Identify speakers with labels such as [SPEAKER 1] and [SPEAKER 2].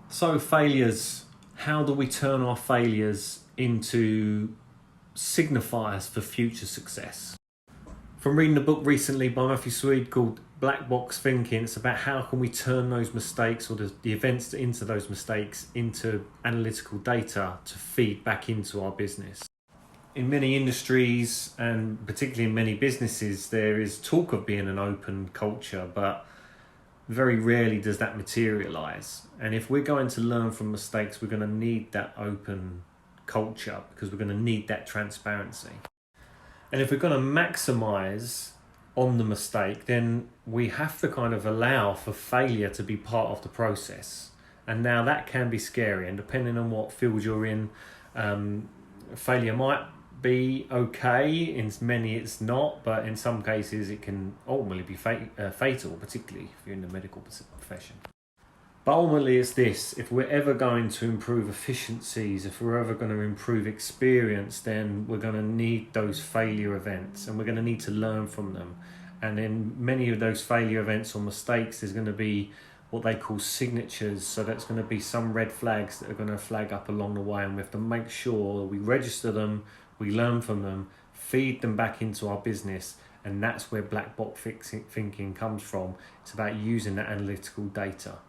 [SPEAKER 1] So failures, how do we turn our failures into signifiers for future success? From reading a book recently by Matthew Syed called Black Box Thinking, it's about how can we turn those mistakes or the events into those mistakes into analytical data to feed back into our business. In many industries and particularly in many businesses, there is talk of being an open culture, but very rarely does that materialize. And if we're going to learn from mistakes, we're going to need that open culture because we're going to need that transparency. And if we're going to maximize on the mistake, then we have to kind of allow for failure to be part of the process. And now that can be scary, and depending on what field you're in, failure might be okay. In many it's not, but in some cases it can ultimately be fatal, particularly if you're in the medical profession. But ultimately it's this: if we're ever going to improve efficiencies, if we're ever going to improve experience, then we're going to need those failure events, and we're going to need to learn from them. And in many of those failure events or mistakes, there's going to be what they call signatures. So that's going to be some red flags that are going to flag up along the way, and we have to make sure we register them, we learn from them, feed them back into our business, and that's where black box thinking comes from. It's about using that analytical data.